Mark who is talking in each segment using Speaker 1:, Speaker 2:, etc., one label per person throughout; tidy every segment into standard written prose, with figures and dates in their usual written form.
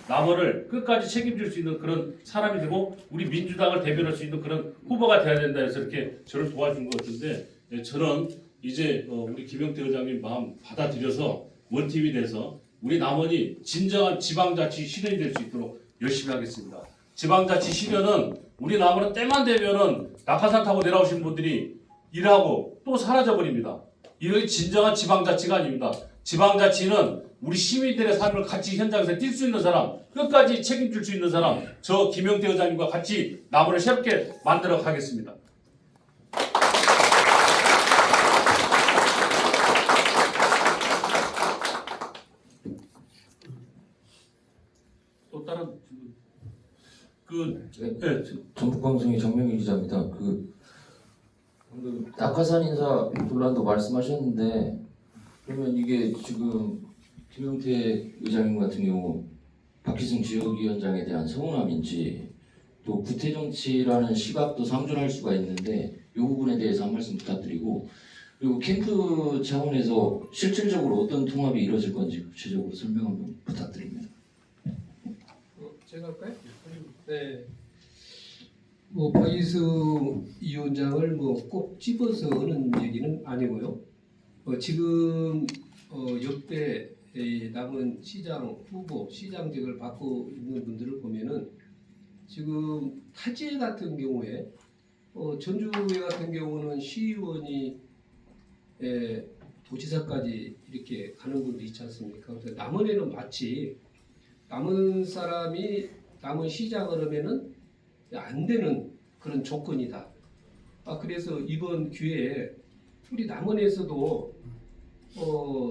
Speaker 1: 남원을 끝까지 책임질 수 있는 그런 사람이 되고 우리 민주당을 대변할 수 있는 그런 후보가 돼야 된다 해서 이렇게 저를 도와준 것 같은데 저는 이제 우리 김영태 의장님 마음 받아들여서 원팀이 돼서 우리 남원이 진정한 지방자치 실현이 될 수 있도록 열심히 하겠습니다. 지방자치 실현은 우리 남원은 때만 되면은 낙하산 타고 내려오신 분들이 일하고 또 사라져버립니다. 이게 진정한 지방자치가 아닙니다. 지방자치는 우리 시민들의 삶을 같이 현장에서 뛸 수 있는 사람, 끝까지 책임질 수 있는 사람, 저 김영태 의장님과 같이 남원을 새롭게 만들어 가겠습니다. 또 다른
Speaker 2: 전북방송의 정명희 기자입니다. 방금 낙하산 인사 논란도 말씀하셨는데 그러면 이게 지금 김용태 의장님 같은 경우 박희승 지역위원장에 대한 서운함인지 또 구태정치라는 시각도 상존할 수가 있는데 이 부분에 대해서 한 말씀 부탁드리고 그리고 캠프 차원에서 실질적으로 어떤 통합이 이루어질 건지 구체적으로 설명 한번 부탁드립니다.
Speaker 3: 제가 할까요? 네. 박희수 위원장을 꼭 집어서 하는 얘기는 아니고요. 지금 역대 남은 시장 후보, 시장직을 맡고 있는 분들을 보면은 지금 타지에 같은 경우에 전주에 같은 경우는 시의원이 도지사까지 이렇게 가는 분도 있지 않습니까? 그래서 남원에는 마치 남은 사람이 남은 시장을 하면은 안 되는 그런 조건이다. 그래서 이번 기회에 우리 남원에서도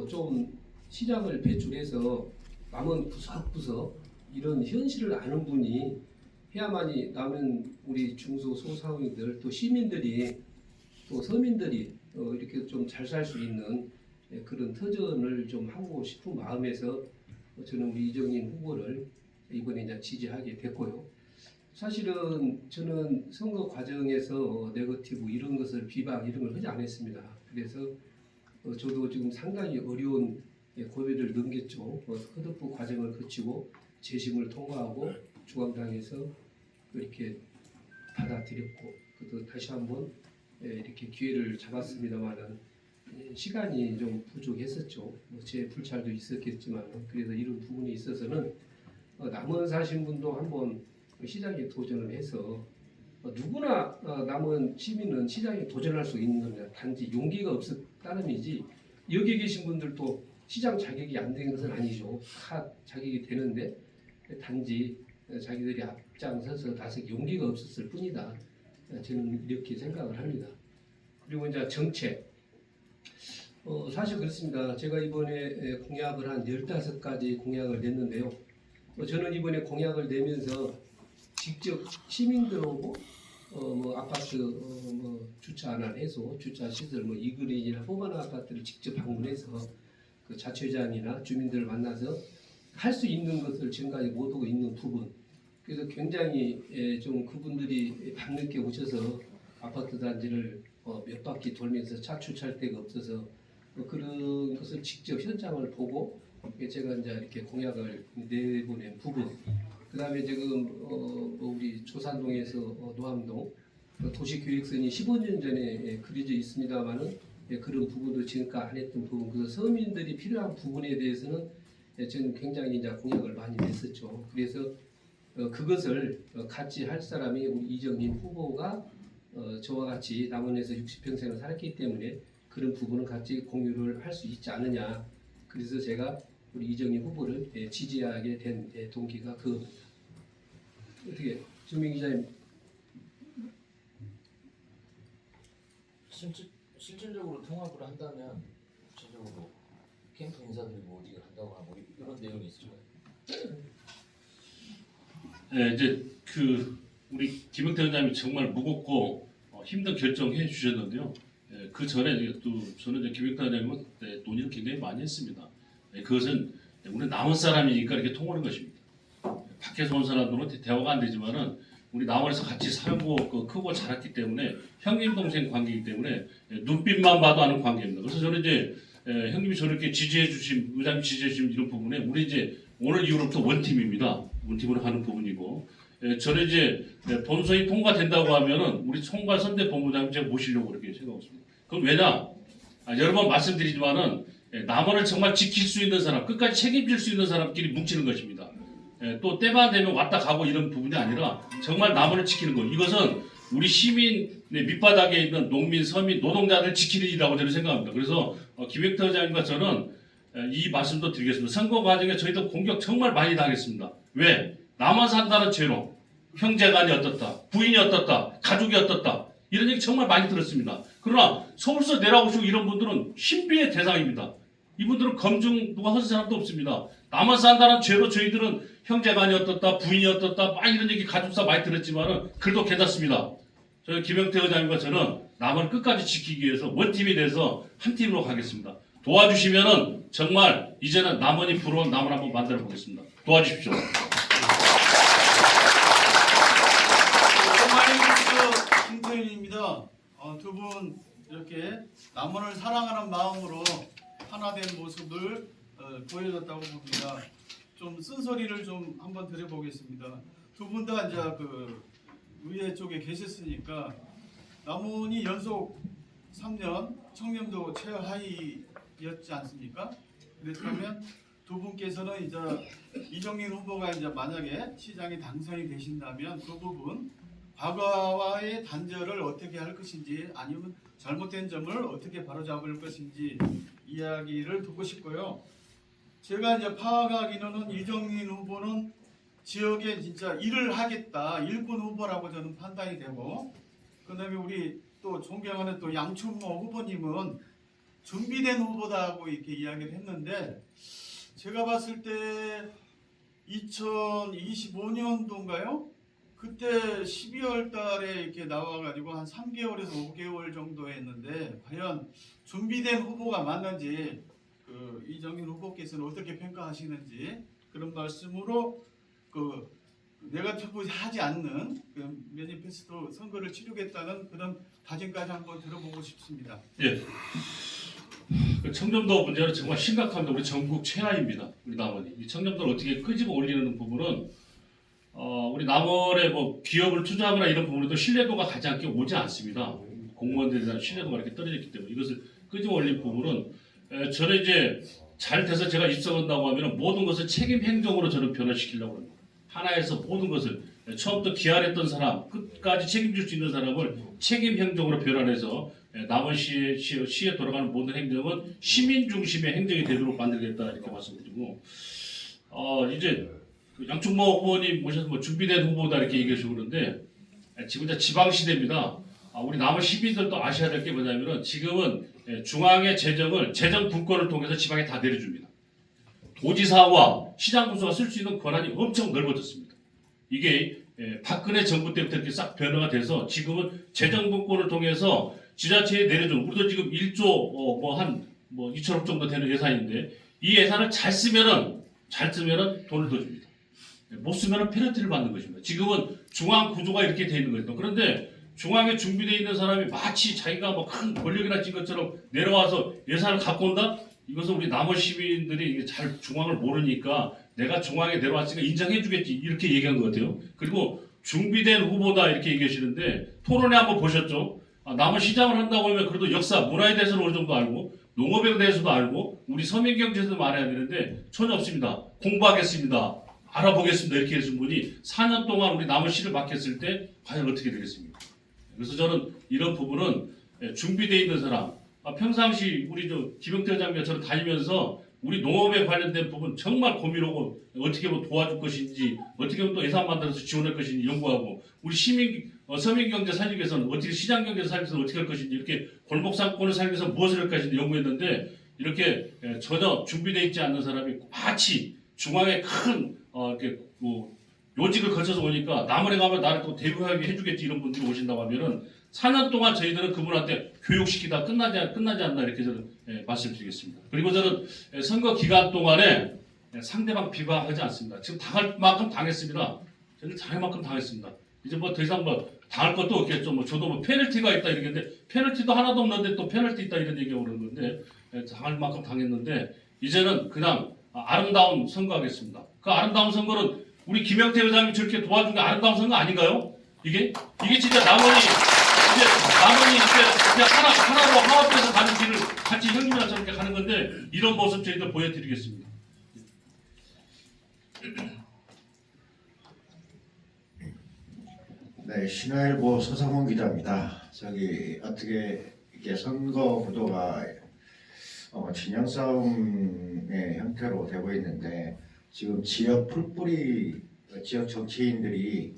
Speaker 3: 좀 시장을 배출해서 남원 구석구석 이런 현실을 아는 분이 해야만이 남은 우리 중소 소상인들 또 시민들이 또 서민들이 이렇게 좀 잘 살 수 있는 그런 터전을 좀 하고 싶은 마음에서 저는 우리 이정인 후보를 이번에 이제 지지하게 됐고요. 사실은 저는 선거 과정에서 네거티브 이런 것을 비방 이런 걸 하지 않았습니다. 그래서 저도 지금 상당히 어려운 고비를 넘겼죠. 허드프 과정을 거치고 재심을 통과하고 중앙당에서 이렇게 받아들였고 또 다시 한번 이렇게 기회를 잡았습니다만은 시간이 좀 부족했었죠. 제 불찰도 있었겠지만 그래서 이런 부분에 있어서는 남원 사신 분도 한번 시장에 도전을 해서 누구나 남원 시민은 시장에 도전할 수 있는 겁니다. 단지 용기가 없을 따름이지 여기 계신 분들도 시장 자격이 안 되는 것은 아니죠. 다 자격이 되는데 단지 자기들이 앞장서서 다소 용기가 없었을 뿐이다. 저는 이렇게 생각을 합니다. 그리고 이제 정책. 사실 그렇습니다. 제가 이번에 공약을 한 15가지 공약을 냈는데요. 저는 이번에 공약을 내면서 직접 시민들하고 아파트 주차난 해소, 주차 시설 이그린이나 포반 아파트를 직접 방문해서 그 자체장이나 주민들을 만나서 할 수 있는 것을 지금까지 못하고 있는 부분. 그래서 굉장히 좀 그분들이 밤늦게 오셔서 아파트 단지를 몇 바퀴 돌면서 차 주차할 데가 없어서 그런 것을 직접 현장을 보고 제가 이제 이렇게 공약을 내보낸 부분. 그다음에 지금 우리 조산동에서 노암동 도시계획선이 15년 전에 그려져 있습니다만은 그런 부분도 지금까지 안 했던 부분. 그래서 서민들이 필요한 부분에 대해서는 저는 굉장히 이제 공약을 많이 냈었죠. 그래서 그것을 같이 할 사람이 우리 이정인 후보가 저와 같이 남원에서 60평생을 살았기 때문에 그런 부분은 같이 공유를 할 수 있지 않느냐. 그래서 제가 우리 이정인 후보를 지지하게 된 동기가 그겁니다. 어떻게 정명 기자님?
Speaker 2: 실질적으로 통합을 한다면 구체적으로 캠프 인사드리고 어디를 한다고 하고 이런 내용이 있을까요?
Speaker 1: 네, 이제 우리 김영태 의장님이 정말 무겁고 힘든 결정해 주셨는데요. 그 전에 또 저는 이제 김영태 의장님은 논의를 굉장히 많이 했습니다. 그것은 우리 남원 사람이니까 이렇게 통하는 것입니다. 밖에서 온 사람들은 대화가 안 되지만은 우리 남원에서 같이 살고 크고 자랐기 때문에 형님 동생 관계이기 때문에 눈빛만 봐도 아는 관계입니다. 그래서 저는 이제 형님이 저렇게 지지해 주신 의장님 지지해 주신 이런 부분에 우리 이제 오늘 이후로부터 원팀입니다. 원팀으로 하는 부분이고 저는 이제 본선이 통과된다고 하면은 우리 총괄선대 본부장님 제가 모시려고 그렇게 생각하고 있습니다. 그럼 왜냐? 여러 번 말씀드리지만은 남원을 정말 지킬 수 있는 사람, 끝까지 책임질 수 있는 사람끼리 뭉치는 것입니다. 또 때만 되면 왔다 가고 이런 부분이 아니라 정말 남원을 지키는 것. 이것은 우리 시민의 밑바닥에 있는 농민, 서민, 노동자들 지키는 일이라고 저는 생각합니다. 그래서 김영태 의장님과 저는 이 말씀도 드리겠습니다. 선거 과정에 저희도 공격 정말 많이 당했습니다. 왜? 나만 산다는 죄로 형제간이 어떻다, 부인이 어떻다, 가족이 어떻다 이런 얘기 정말 많이 들었습니다. 그러나 서울서 내려오시고 이런 분들은 신비의 대상입니다. 이분들은 검증 누가 하는 사람도 없습니다. 나만 산다는 죄로 저희들은 형제간이 어떻다, 부인이 어떻다 막 이런 얘기 가족사 많이 들었지만은 그래도 괜찮습니다. 저희 김영태 의장님과 저는 남을 끝까지 지키기 위해서 원팀이 돼서 한 팀으로 가겠습니다. 도와주시면은 정말 이제는 남원이 부러운 남을 한번 만들어 보겠습니다. 도와주십시오.
Speaker 4: 김태윤입니다. 두 분 이렇게 남원을 사랑하는 마음으로 하나된 모습을 보여줬다고 봅니다. 좀 쓴소리를 좀 한번 드려보겠습니다. 두 분 다 이제 그 의회 쪽에 계셨으니까 남원이 연속 3년 청렴도 최하위였지 않습니까? 그렇다면 두 분께서는 이제 이정민 후보가 이제 만약에 시장에 당선이 되신다면 그 부분 과거와의 단절을 어떻게 할 것인지 아니면 잘못된 점을 어떻게 바로잡을 것인지 이야기를 듣고 싶고요. 제가 이제 파악하기로는 이정민 후보는 지역에 진짜 일을 하겠다 일꾼 후보라고 저는 판단이 되고 그다음에 우리 또 존경하는 또 양춘모 후보님은 준비된 후보다고 이렇게 이야기를 했는데 제가 봤을 때 2025년도인가요? 그때 12월 달에 이렇게 나와가지고 한 3개월에서 5개월 정도 했는데 과연 준비된 후보가 맞는지 그 이정민 후보께서는 어떻게 평가하시는지 그런 말씀으로 그 네거티브 하지 않는 그 매니페스토 선거를 치르겠다는 그런 다짐까지 한번 들어보고 싶습니다.
Speaker 1: 예. 그 청렴도 문제는 정말 심각합니다. 우리 전국 최하입니다. 우리 남원이 이 청렴도를 어떻게 끄집어 올리는 부분은 우리 남원에 뭐 기업을 투자하거나 이런 부분에도 신뢰도가 가지 않게 오지 않습니다. 공무원들에 대한 신뢰도가 이렇게 떨어졌기 때문에 이것을 끄집어 올린 부분은 저는 이제 잘 돼서 제가 입성한다고 하면 모든 것을 책임 행정으로 저는 변화시키려고 합니다. 하나에서 모든 것을 처음부터 기한했던 사람 끝까지 책임질 수 있는 사람을 책임 행정으로 변환해서 남원시에 돌아가는 모든 행정은 시민 중심의 행정이 되도록 만들겠다 이렇게 말씀드리고 이제 양충모 후보님 모셔서 뭐 준비된 후보다 이렇게 얘기하시고 그러는데 지금 이제 지방 시대입니다. 우리 남원 시민들도 아셔야 될 게 뭐냐면은 지금은 중앙의 재정을 재정 분권을 통해서 지방에 다 내려줍니다. 도지사와 시장 군수가 쓸 수 있는 권한이 엄청 넓어졌습니다. 이게 박근혜 정부 때부터 이렇게 싹 변화가 돼서 지금은 재정 분권을 통해서 지자체에 내려주는 우리도 지금 1조 한 2천억 정도 되는 예산인데 이 예산을 잘 쓰면은 돈을 더 줍니다. 못 쓰면은 페널티를 받는 것입니다. 지금은 중앙 구조가 이렇게 돼 있는 거죠. 그런데 중앙에 준비되어 있는 사람이 마치 자기가 뭐 큰 권력이나 진 것처럼 내려와서 예산을 갖고 온다? 이것은 우리 남원 시민들이 잘 중앙을 모르니까 내가 중앙에 내려왔으니까 인정해주겠지 이렇게 얘기한 것 같아요. 그리고 준비된 후보다 이렇게 얘기하시는데 토론회 한번 보셨죠? 남원 시장을 한다고 하면 그래도 역사, 문화에 대해서는 어느 정도 알고 농업에 대해서도 알고 우리 서민경제에서도 알아야 되는데 전혀 없습니다. 공부하겠습니다. 알아보겠습니다. 이렇게 해준 분이 4년 동안 우리 남원시를 맡겼을 때 과연 어떻게 되겠습니까? 그래서 저는 이런 부분은 준비되어 있는 사람 평상시 우리 김영태 회장님과 저는 다니면서 우리 농업에 관련된 부분 정말 고민하고 어떻게 하면 도와줄 것인지 어떻게 하면 또 예산 만들어서 지원할 것인지 연구하고 우리 서민경제 살리기 위해서는 어떻게 시장경제 살리기 위해서는 어떻게 할 것인지 이렇게 골목상권을 살리기 위해서 무엇을 할 것인지 연구했는데 이렇게 전혀 준비되어 있지 않는 사람이 마치 중앙에 큰 이렇게 요직을 거쳐서 오니까 남원에 가면 나를 또 대우하게 해주겠지 이런 분들이 오신다고 하면은 4년 동안 저희들은 그분한테 교육시키다 끝나지 않나 이렇게 저는 말씀드리겠습니다. 그리고 저는 선거 기간 동안에 상대방 비방하지 않습니다. 지금 당할 만큼 당했습니다. 저는 당할 만큼 당했습니다. 이제 뭐 더 이상 뭐 당할 것도 없겠죠. 뭐 저도 뭐 페널티가 있다 이러는데 페널티도 하나도 없는데 또 페널티 있다 이런 얘기가 오는 건데 당할 만큼 당했는데 이제는 그냥 아름다운 선거하겠습니다. 그 아름다운 선거는 우리 김영태 의장님 저렇게 도와준 게 아름다운 선거 아닌가요? 이게 진짜 남원이 이제 그냥 하나로 화합해서 가는 길을 같이 형님이랑 저렇게 가는 건데 이런 모습 저희도 보여드리겠습니다.
Speaker 5: 네, 신화일보 서상훈 기자입니다. 저기 어떻게 이게 선거 구도가 진영 싸움의 형태로 되고 있는데 지금 지역 풀뿌리 지역 정치인들이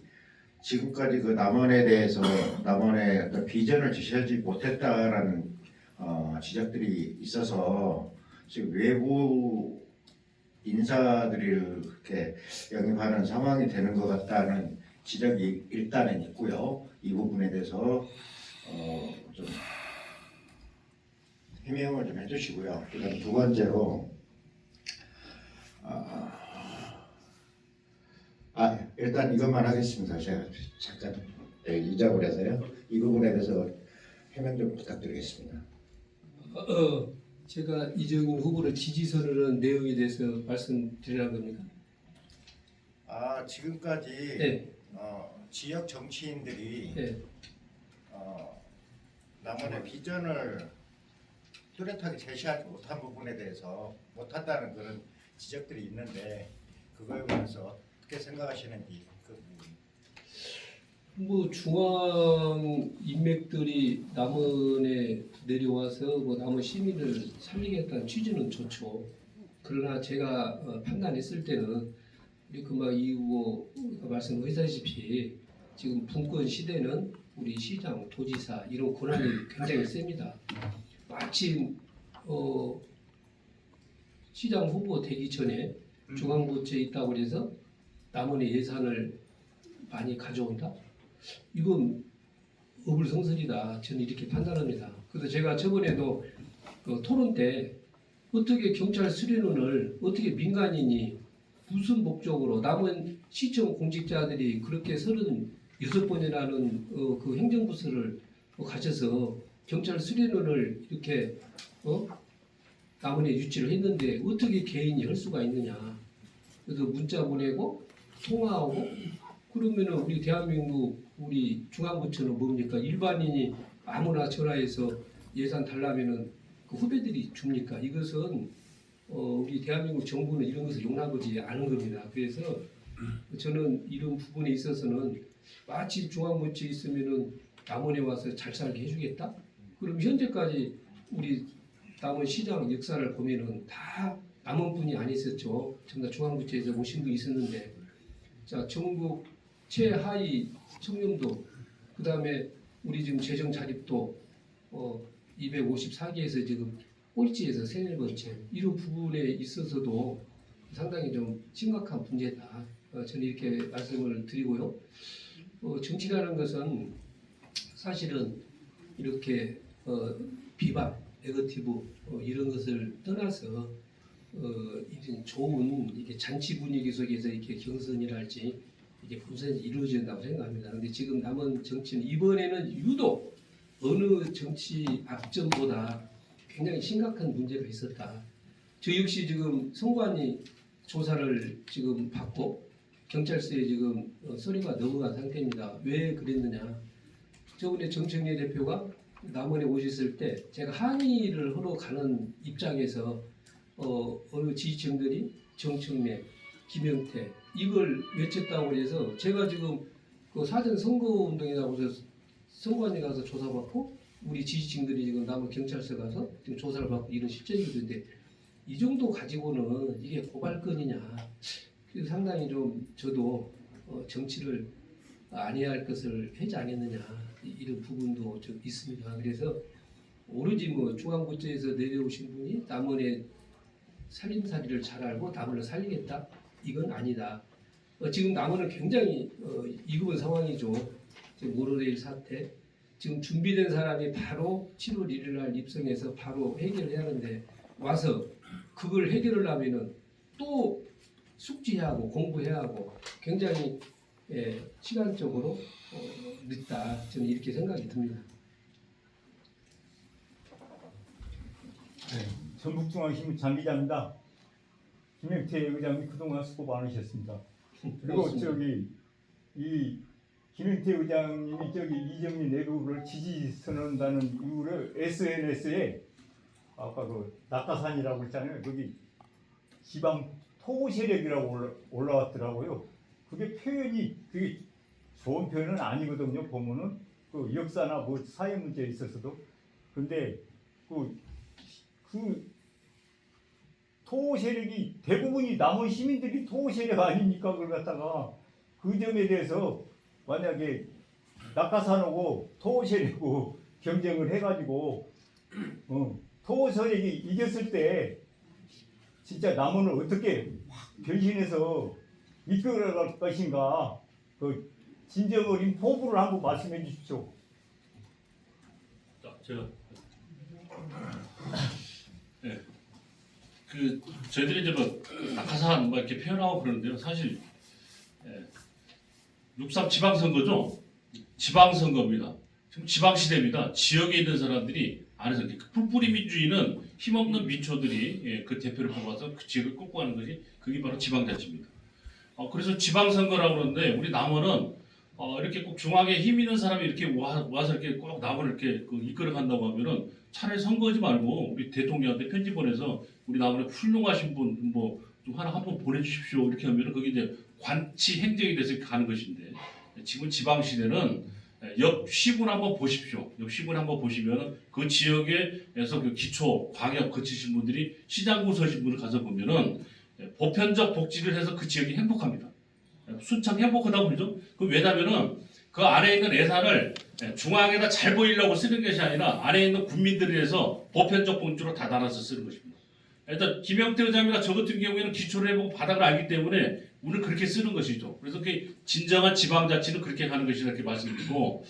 Speaker 5: 지금까지 그 남원에 대해서 남원의 어떤 비전을 제시하지 못했다라는 지적들이 있어서 지금 외부 인사들을 그렇게 영입하는 상황이 되는 것 같다는 지적이 일단은 있고요. 이 부분에 대해서 좀 해명을 좀 해주시고요. 그다음 두 번째로 일단 이것만 하겠습니다. 제가 잠깐 잊어버려서요. 이 부분에 대해서 해명 좀 부탁드리겠습니다.
Speaker 3: 제가 이정인 후보를 지지선언한 내용에 대해서 말씀드리라는 겁니까?
Speaker 5: 지금까지
Speaker 3: 네.
Speaker 5: 지역 정치인들이
Speaker 3: 네.
Speaker 5: 남원의 비전을 뚜렷하게 제시하지 못한 부분에 대해서 못한다는 그런 지적들이 있는데 그거에 관해서 어떻게 생각하시는지 그 부분.
Speaker 3: 뭐 중앙 인맥들이 남원에 내려와서 뭐 남원 시민을 살리겠다는 취지는 좋죠. 그러나 제가 판단했을 때는 우리 금방 이 후보가 말씀하셨다시피 지금 분권 시대는 우리 시장, 도지사 이런 권한이 굉장히 셉니다. 마침 시장 후보 되기 전에 중앙부처에 있다고 해서 남원의 예산을 많이 가져온다? 이건 어불성설이다. 저는 이렇게 판단합니다. 그래서 제가 저번에도 그 토론 때 어떻게 경찰 수련원을 어떻게 민간인이 무슨 목적으로 남은 시청 공직자들이 그렇게 36번이라는 그 행정부서를 가져서 경찰 수련원을 이렇게 남원에 유치를 했는데 어떻게 개인이 할 수가 있느냐. 그래서 문자 보내고 통화하고 그러면은 우리 대한민국 우리 중앙부처는 뭡니까? 일반인이 아무나 전화해서 예산 달라면은 그 후배들이 줍니까? 이것은 우리 대한민국 정부는 이런 것을 용납하지 않은 겁니다. 그래서 저는 이런 부분에 있어서는 마치 중앙부처에 있으면은 남원에 와서 잘 살게 해주겠다? 그럼 현재까지 우리 남원 시장 역사를 보면은 다 남원뿐이 아니었죠. 전부 다 중앙부처에서 오신 분이 있었는데, 자 전국 최하위 청렴도, 그 다음에 우리 지금 재정 자립도 254개에서 지금 꼴찌에서 3-4번째 이런 부분에 있어서도 상당히 좀 심각한 문제다. 저는 이렇게 말씀을 드리고요. 정치라는 것은 사실은 이렇게 비방, 네거티브 이런 것을 떠나서 이런 좋은 이게 잔치 분위기 속에서 이렇게 경선이랄지 이게 본선이 이루어진다고 생각합니다. 그런데 지금 남은 정치는 이번에는 유독 어느 정치 앞전보다 굉장히 심각한 문제가 있었다. 저 역시 지금 선관위 조사를 지금 받고 경찰서에 지금 서류가 넘어간 상태입니다. 왜 그랬느냐? 저번에 정청래 대표가 남원에 오셨을 때 제가 항의를 하러 가는 입장에서 어느 지지층들이 정청래, 김영태 이걸 외쳤다고 해서 제가 지금 그 사전 선거운동이라고 해서 선관위 가서 조사받고 우리 지지층들이 지금 남원 경찰서 가서 지금 조사를 받고 이런 실정이던데 이 정도 가지고는 이게 고발건이냐? 그래서 상당히 좀 저도 정치를 아니해야 할 것을 하지 않겠느냐 이런 부분도 좀 있습니다. 그래서 오로지 뭐 중앙부처에서 내려오신 분이 남원의 살림살이를 잘 알고 남원을 살리겠다 이건 아니다. 지금 남원은 굉장히 이급한 상황이죠. 지금 모노레일 사태 지금 준비된 사람이 바로 7월 1일 날 입성해서 바로 해결을 해야 하는데 와서 그걸 해결을 하면은 또 숙지해야 하고 공부해야 하고 굉장히 시간적으로 늦다. 저는 이렇게 생각이 듭니다.
Speaker 6: 전북중앙신문 장 기자입니다. 김영태 의장님 그동안 수고 많으셨습니다. 그리고
Speaker 3: 고맙습니다.
Speaker 6: 저기 이 김영태 의장님이 저기 이정민 내부를 지지 선언한다는 이유로 SNS에 아까 그 낙하산이라고 했잖아요. 거기 지방 토호 세력이라고 올라왔더라고요. 그게 표현이 되게 좋은 표현은 아니거든요. 보면은 그 역사나 뭐 사회 문제에 있어서도. 근데 그 토호 세력이 대부분이 남은 시민들이 토호 세력 아닙니까? 그걸 갖다가 그 점에 대해서 만약에 낙하산하고 토호 세력하고 경쟁을 해가지고 토호 세력이 이겼을 때 진짜 남원을 어떻게 확 변신해서 이끌어갈 것인가 그 진정 어린 포부를 한번 말씀해 주십시오.
Speaker 1: 자, 제가 네. 그 저희들이 이제 뭐 낙하산 뭐 이렇게 표현하고 그러는데요. 사실 6.3 지방선거죠. 지방선거입니다. 지금 지방시대입니다. 지역에 있는 사람들이 안에서 뿔뿌리 민주주의는 힘없는 민초들이 그 대표를 뽑아서 그 지역을 꺾고 가는 것이 그게 바로 지방자치입니다. 그래서 지방선거라고 그러는데 우리 남원은 이렇게 꼭 중앙에 힘 있는 사람이 이렇게 와서 이렇게 꼭 남원을 이렇게 이끌어 간다고 하면은 차라리 선거하지 말고 우리 대통령한테 편지 보내서 우리 남원에 훌륭하신 분 뭐 좀 하나 한 번 보내주십시오 이렇게 하면은 그게 이제 관치 행정이 돼서 가는 것인데 지금 지방 시대는 옆 시군 한번 보십시오. 옆 시군 한번 보시면 그 지역에서 그 기초 광역 거치신 분들이 시장구 서신 분을 가서 보면은 보편적 복지를 해서 그 지역이 행복합니다. 순창 행복하다고 그러죠. 그 왜냐면은 그 안에 있는 예산을 중앙에다 잘 보이려고 쓰는 것이 아니라 안에 있는 국민들을 위해서 보편적 복지로 다 나눠서 쓰는 것입니다. 일단 김영태 의장이나 저 같은 경우에는 기초를 해보고 바닥을 알기 때문에 우리는 그렇게 쓰는 것이죠. 그래서 그 진정한 지방자치는 그렇게 가는 것이다 이렇게 말씀드리고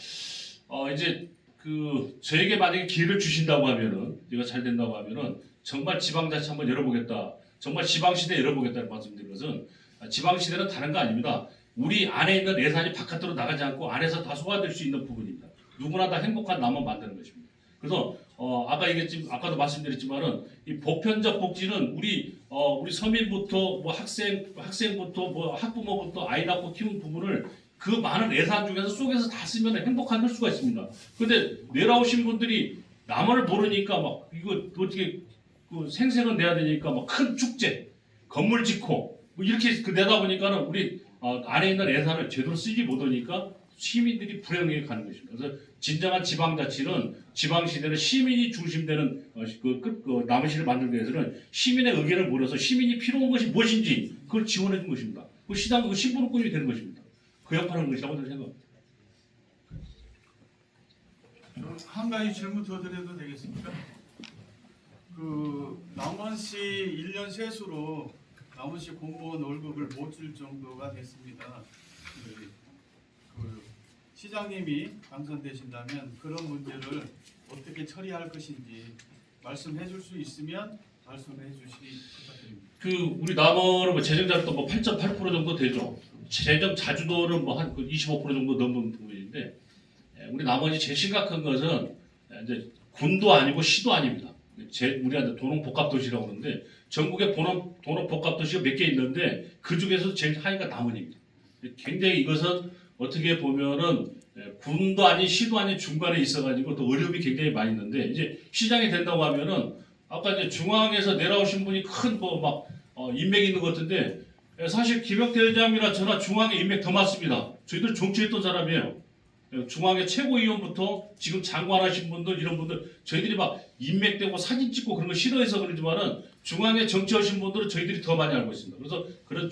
Speaker 1: 이제 그 저에게 만약에 기회를 주신다고 하면은 제가 잘 된다고 하면은 정말 지방자치 한번 열어보겠다. 정말 지방시대 열어보겠다는 말씀드린 것은 지방시대는 다른 거 아닙니다. 우리 안에 있는 예산이 바깥으로 나가지 않고 안에서 다 소화될 수 있는 부분입니다. 누구나 다 행복한 남원 만드는 것입니다. 그래서 아까도 말씀드렸지만은 이 보편적 복지는 우리 서민부터 뭐 학생부터 뭐 학부모부터 아이 낳고 키우는 부분을 그 많은 예산 중에서 속에서 다 쓰면 행복할 수가 있습니다. 그런데 내려오신 분들이 남원을 모르니까 막 이거 어떻게 그 생색은 내야 되니까 막 큰 축제, 건물 짓고 뭐 이렇게 내다 보니까는 우리 안에 있는 예산을 제대로 쓰지 못하니까 시민들이 불행하게 가는 것입니다. 그래서 진정한 지방자치는 지방시대는 시민이 중심되는 남원시를 만들기 위해서는 시민의 의견을 모여서 시민이 필요한 것이 무엇인지 그걸 지원해 준 것입니다. 그 시장 그 신분권이 되는 것입니다. 그 역할을 하는 것이라고 저는 생각합니다.
Speaker 4: 한 가지 질문 더 드려도 되겠습니까? 그 남원시 1년 세수로 남원시 공무원 월급을 못 줄 정도가 됐습니다. 그 시장님이 당선되신다면 그런 문제를 어떻게 처리할 것인지 말씀해 줄 수 있으면 말씀해 주시기 부탁드립니다.
Speaker 1: 그 우리 남원은 뭐 재정 자료도 뭐 8.8% 정도 되죠. 재정 자주도는 뭐 한 25% 정도 넘는 부분인데 우리 남원이 제일 심각한 것은 이제 군도 아니고 시도 아닙니다. 우리한테 도농복합도시라고 그러는데 전국에 도농복합도시가 몇 개 있는데 그 중에서 제일 하위가 남원입니다. 굉장히 이것은 어떻게 보면은 군도 아닌 시도 아닌 중간에 있어가지고 또 어려움이 굉장히 많이 있는데 이제 시장이 된다고 하면은 아까 이제 중앙에서 내려오신 분이 큰 뭐 막 인맥이 있는 것 같은데 사실 김영태 의장이나 저나 중앙에 인맥 더 많습니다. 저희들 정치했던 사람이에요. 중앙의 최고위원부터 지금 장관하신 분들 이런 분들 저희들이 막 인맥되고 사진 찍고 그런 거 싫어해서 그러지만은 중앙에 정치하신 분들은 저희들이 더 많이 알고 있습니다. 그래서 그런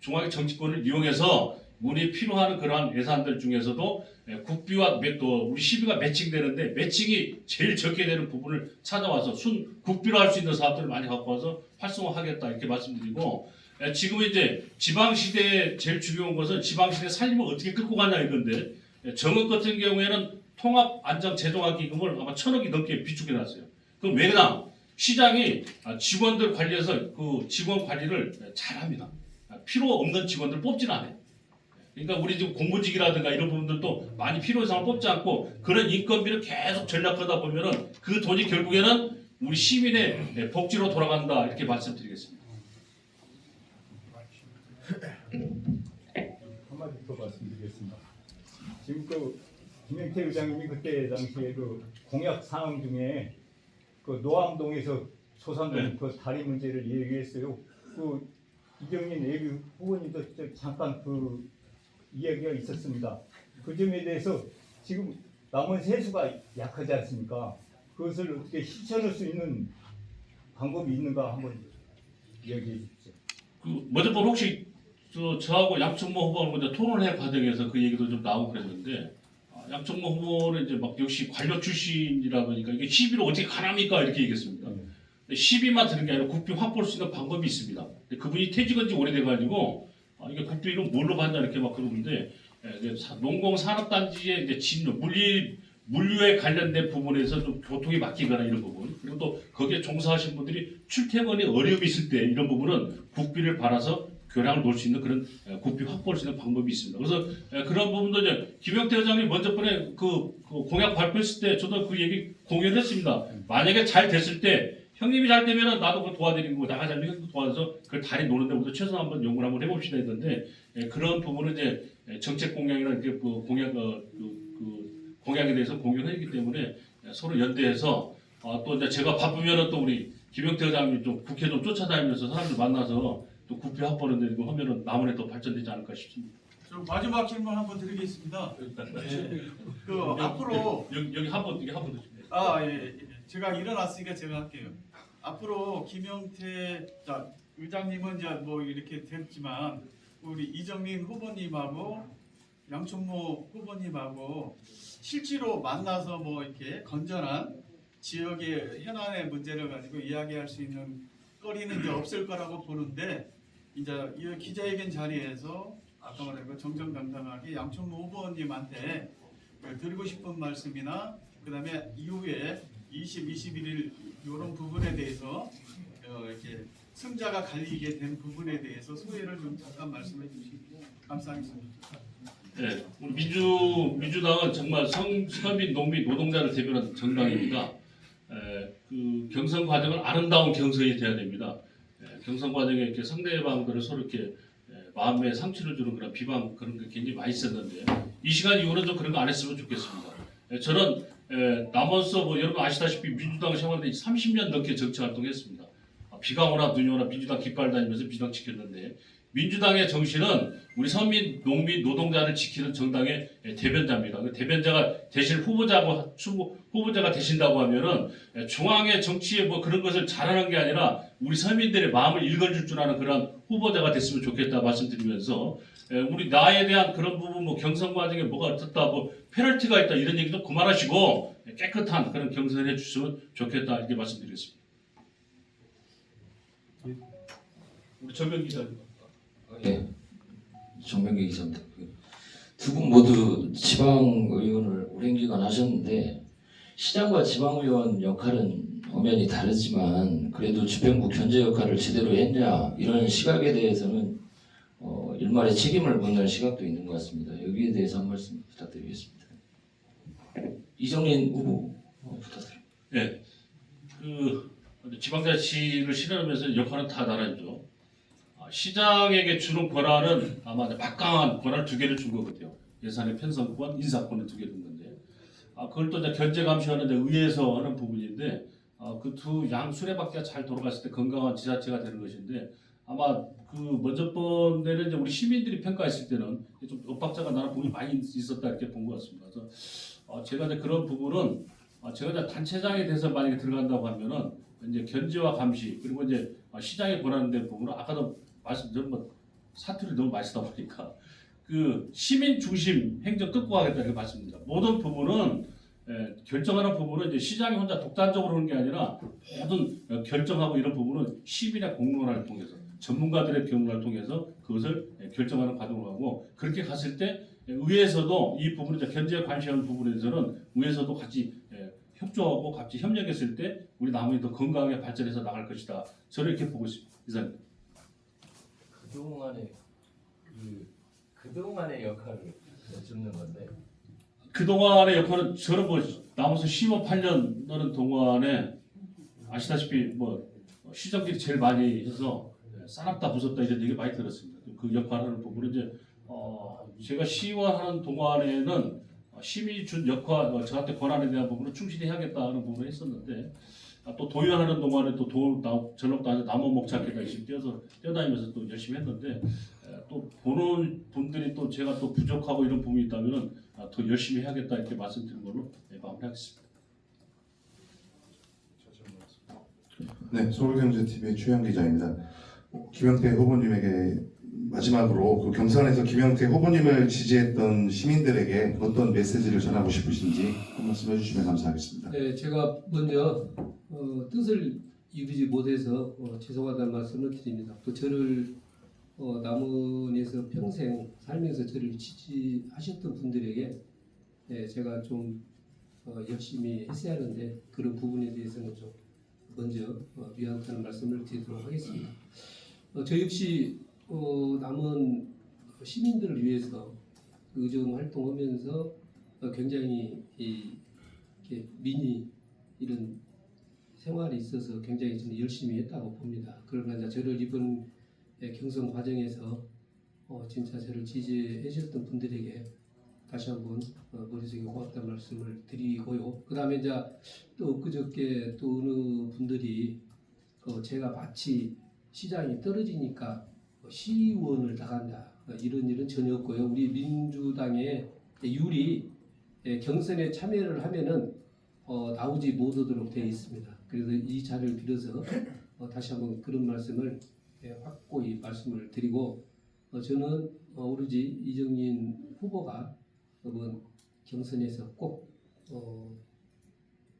Speaker 1: 중앙의 정치권을 이용해서 우리 필요한 그러한 예산들 중에서도 국비와 또 우리 시비가 매칭되는데 매칭이 제일 적게 되는 부분을 찾아와서 국비로 할 수 있는 사업들을 많이 갖고 와서 활성화하겠다 이렇게 말씀드리고 지금 이제 지방시대의 제일 중요한 것은 지방시대 살림을 어떻게 끌고 가냐 이건데 정읍 같은 경우에는 통합안정재정화기금을 아마 1,000억이 넘게 비축해 놨어요. 그럼 왜 그냥 시장이 직원들 관리해서 그 직원 관리를 잘합니다. 필요 없는 직원들 뽑지는 않아요. 그러니까 우리 지금 공무직이라든가 이런 부분들도 많이 필요 이상을 뽑지 않고 그런 인건비를 계속 전략하다 보면은 그 돈이 결국에는 우리 시민의 복지로 돌아간다 이렇게 말씀드리겠습니다.
Speaker 6: 한마디 더 말씀드리겠습니다. 지금 그 김영태 의장님이 그때 당시에 그 공약 사항 중에 그 노암동에서 소산동 그 다리 문제를 얘기했어요. 그 이정민 예비 후보님도 잠깐 그 이야기가 있었습니다. 그 점에 대해서 지금 남은 세수가 약하지 않습니까? 그것을 어떻게 실천할 수 있는 방법이 있는가 한번 이야기해 주십시오.
Speaker 1: 그 먼저 혹시 저하고 양천모 후보하고 먼저 토론회 과정에서 그 얘기도 좀 나오고 그랬는데 양천모 후보는 이제 막 역시 관료 출신이라 보니까 이게 시비를 어떻게 가납니까 이렇게 얘기했습니다. 시비만 드는 게 아니라 국비 확보할 수 있는 방법이 있습니다. 근데 그분이 퇴직한 지 오래돼가지고 이게 국비를 뭘로 받냐 이렇게 막 그러는데 농공산업단지의 이제 진로 물류에 관련된 부분에서 좀 교통이 막히거나 이런 부분 그리고 또 거기에 종사하신 분들이 출퇴근에 어려움이 있을 때 이런 부분은 국비를 받아서 교량을 놓을 수 있는 그런 국비 확보할 수 있는 방법이 있습니다. 그래서 그런 부분도 이제 김영태 회장님 먼저 번에 그 공약 발표했을 때 저도 그 얘기 공유했습니다. 만약에 잘 됐을 때 형님이 잘 되면은 나도 그거 도와드리는 거고 나가 잘 되면 도와서 그 다리 노는 데부터 최소한 한번 연구를 한번 해봅시다 했는데 그런 부분은 이제 정책 공약이나 이렇게 그 공약 그 공약에 대해서 공유했기 때문에 서로 연대해서 또 이제 제가 바쁘면은 또 우리 김영태 회장님 좀 국회 좀 쫓아다니면서 사람들 만나서 또 국비 확보하는 데 이거 하면은 나무에 더 발전되지 않을까 싶습니다.
Speaker 4: 저 마지막 질문 한번 드리겠습니다. 그 앞으로
Speaker 1: 여기 한번 이게 한번 더.
Speaker 4: 예. 제가 일어났으니까 제가 할게요. 앞으로 김영태 의장님은 이제 뭐 이렇게 됐지만 우리 이정민 후보님하고 양천모 후보님하고 실제로 만나서 뭐 이렇게 건전한 지역의 현안의 문제를 가지고 이야기할 수 있는 거리는 이제 없을 거라고 보는데 이제 이 기자회견 자리에서 아까 말한 거 정정당당하게 양천모 후보님한테 드리고 싶은 말씀이나 그다음에 이후에 21일 이런 부분에 대해서 이렇게 승자가 갈리게 된 부분에 대해서 소회를 좀 잠깐 말씀해 주시면 감사하겠습니다.
Speaker 1: 네, 우리 민주당은 정말 서민, 농민, 노동자를 대변하는 정당입니다. 그 경선 과정은 아름다운 경선이 돼야 됩니다. 경선 과정에 이렇게 상대방들을 서로 이렇게 마음에 상처를 주는 그런 비방 그런 게 굉장히 많이 있었는데 이 시간 이후로는 좀 그런 거 안 했으면 좋겠습니다. 저는 남원서 뭐 여러분 아시다시피 민주당 생활에 30년 넘게 정치 활동했습니다. 비가 오나 눈이 오나 민주당 깃발 다니면서 민주당 지켰는데 민주당의 정신은 우리 서민, 농민, 노동자를 지키는 정당의 대변자입니다. 그 대변자가 대신 후보자가 되신다고 하면은 중앙의 정치에 뭐 그런 것을 잘하는 게 아니라 우리 서민들의 마음을 읽어줄 줄 아는 그런 후보자가 됐으면 좋겠다 말씀드리면서 우리 나에 대한 그런 부분 뭐 경선 과정에 뭐가 어떻다 뭐 페널티가 있다 이런 얘기도 그만하시고 깨끗한 그런 경선을 해주시면 좋겠다 이렇게 말씀드리겠습니다. 우리 전명 기자님.
Speaker 2: 네, 정명기 기자입니다. 두 분 모두 지방의원을 오랜 기간 하셨는데 시장과 지방의원 역할은 엄연히 다르지만 그래도 집행부 견제 역할을 제대로 했냐 이런 시각에 대해서는 일말의 책임을 묻는 시각도 있는 것 같습니다. 여기에 대해서 한 말씀 부탁드리겠습니다. 이정민 후보 부탁드립니다.
Speaker 1: 네, 그 지방자치를 실현하면서 역할은 다 다르죠. 시장에게 주는 권한은 아마 막강한 권한 2개를 준 거거든요. 예산의 편성권, 인사권을 2개 준 건데, 그걸 또 이제 견제 감시하는데 의회에서 하는 부분인데, 그 두 양 수레바퀴가 잘 돌아갔을 때 건강한 지자체가 되는 것인데, 아마 그 먼저 번에는 이제 우리 시민들이 평가했을 때는 좀 엇박자가 나는 부분이 많이 있었다 이렇게 본 것 같습니다. 그래서 제가 이제 그런 부분은 제가 이제 단체장에 대해서 만약에 들어간다고 하면은 이제 견제와 감시 그리고 이제 시장에 권한된 부분은 아까도 저는 뭐 사투리 너무 많이 쓰다 보니까 그 시민 중심 행정 끌고 가겠다 이렇게 말씀드립니다. 모든 부분은 결정하는 부분은 이제 시장이 혼자 독단적으로 하는 게 아니라 모든 결정하고 이런 부분은 시민의 공론화를 통해서 전문가들의 경험을 통해서 그것을 결정하는 과정을 하고 그렇게 갔을 때 의회에서도 이 부분을 견제와 감시하는 부분에 대해서는 의회에서도 같이 협조하고 같이 협력했을 때 우리 남원이 더 건강하게 발전해서 나갈 것이다. 저는 이렇게 보고 있습니다. 이상입니다.
Speaker 2: 그동안의 역할을 여쭙는 건데
Speaker 1: 그동안의 역할은 저는 뭐 남아서 15~8년 넘는 동안에 아시다시피 뭐 시정들이 제일 많이 해서 싸납다 부쉈다 이런 얘기 많이 들었습니다. 그 역할을 부분은 이제 제가 시의원하는 동안에는 심의 준 역할, 저한테 권한에 대한 부분을 충실히 해야겠다는 부분을 했었는데 또 도의원하는 동안에 또 전력단에서 나무 목차기다 열심히 뛰어다니면서 또 열심히 했는데 또 보는 분들이 또 제가 또 부족하고 이런 부분이 있다면은 더 열심히 해야겠다 이렇게 말씀드린 걸로 마무리하겠습니다.
Speaker 7: 네, 서울경제TV의 최현 기자입니다. 김영태 후보님에게 마지막으로 그 경선에서 김영태 후보님을 지지했던 시민들에게 어떤 메시지를 전하고 싶으신지 한 말씀 해주시면 감사하겠습니다.
Speaker 3: 네, 제가 먼저 뜻을 이루지 못해서 죄송하다는 말씀을 드립니다. 또 저를 남원에서 평생 살면서 저를 지지하셨던 분들에게 제가 좀 열심히 했어야 하는데 그런 부분에 대해서는 좀 먼저 미안하다는 말씀을 드리도록 하겠습니다. 저 역시 남원 시민들을 위해서 의정 활동하면서 굉장히 이렇게 민의 이런 생활이 있어서 굉장히 저는 열심히 했다고 봅니다. 그러나 이제 저를 이번 경선 과정에서 진짜 저를 지지해 주셨던 분들에게 다시 한번 머릿속에 고맙다는 말씀을 드리고요. 그 다음에 이제 또 엊그저께 또 어느 분들이 제가 마치 시장이 떨어지니까 시의원을 나간다 이런 일은 전혀 없고요. 우리 민주당의 율이 경선에 참여를 하면은 나오지 못하도록 되어 있습니다. 그래서 이 자리를 빌어서 다시 한번 그런 말씀을 확고히 말씀을 드리고 저는 오로지 이정민 후보가 이번 경선에서 꼭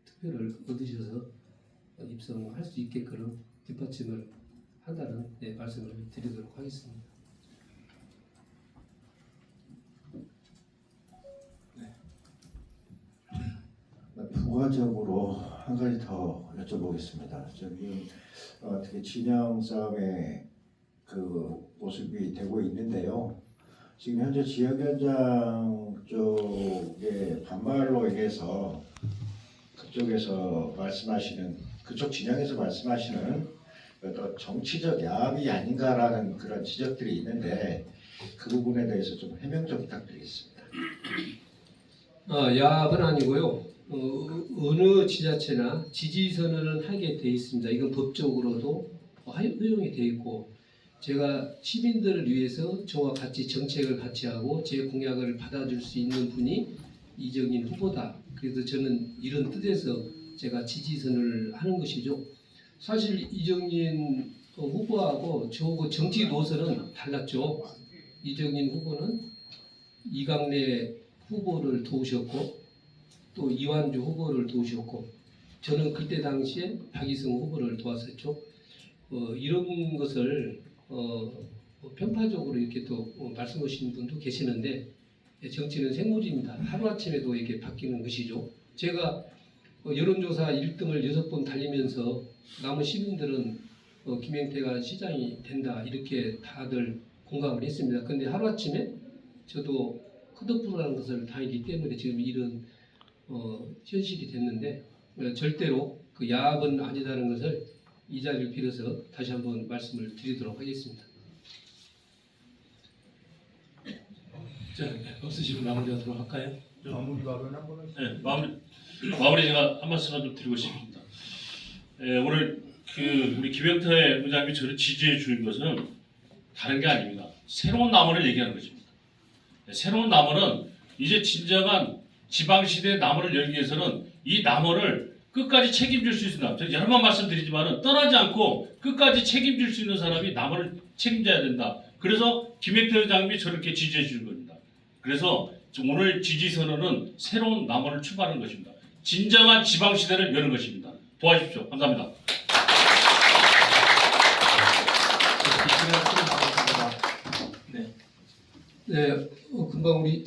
Speaker 3: 투표를 얻으셔서 입성할 수 있게끔 뒷받침을 한다는 말씀을 드리도록 하겠습니다.
Speaker 5: 부가적으로 한 가지 더 여쭤보겠습니다. 지금 어떻게 진영 싸움의 그 모습이 되고 있는데요. 지금 현재 지역위원장 쪽의 반발로 인해서 그쪽에서 말씀하시는 그쪽 진영에서 말씀하시는 어떤 정치적 야합이 아닌가라는 그런 지적들이 있는데 그 부분에 대해서 좀 해명 좀 부탁드리겠습니다.
Speaker 3: 야합은 아니고요. 어느 지자체나 지지 선언을 하게 돼 있습니다. 이건 법적으로도 허용이 돼 있고 제가 시민들을 위해서 저와 같이 정책을 같이 하고 제 공약을 받아줄 수 있는 분이 이정민 후보다. 그래서 저는 이런 뜻에서 제가 지지 선언을 하는 것이죠. 사실 이정민 후보하고 저하고 정치 노선은 달랐죠. 이정민 후보는 이강래 후보를 도우셨고 또 이완주 후보를 도우셨고 저는 그때 당시에 박이성 후보를 도왔었죠. 이런 것을 편파적으로 이렇게 또 말씀하시는 분도 계시는데 정치는 생물입니다. 하루아침에도 이렇게 바뀌는 것이죠. 제가 여론조사 1등을 6번 달리면서 남은 시민들은 김영태가 시장이 된다 이렇게 다들 공감을 했습니다. 그런데 하루아침에 저도 컷오프라는 것을 다니기 때문에 지금 이런 현실이 됐는데 절대로 그 야합은 아니다는 것을 이 자리를 빌어서 다시 한번 말씀을 드리도록 하겠습니다.
Speaker 1: 자, 없으시면 마무리하도록 할까요?
Speaker 6: 마무리 발언 한 번은
Speaker 1: 네, 마무리 제가 한 말씀만 좀 드리고 싶습니다. 오늘 우리 김영태 의장님이 저를 지지해 주는 것은 다른 게 아닙니다. 새로운 남원을 얘기하는 것입니다. 새로운 남원은 이제 진정한 지방시대 남원을 열기 위해서는 이 남원을 끝까지 책임질 수 있는 사람, 제가 여러 번 말씀드리지만 떠나지 않고 끝까지 책임질 수 있는 사람이 남원을 책임져야 된다. 그래서 김영태 의장님이 저렇게 지지해 주는 겁니다. 그래서 오늘 지지 선언은 새로운 남원을 출발하는 것입니다. 진정한 지방시대를 여는 것입니다. 도와주십시오. 감사합니다.
Speaker 3: 네, 금방 우리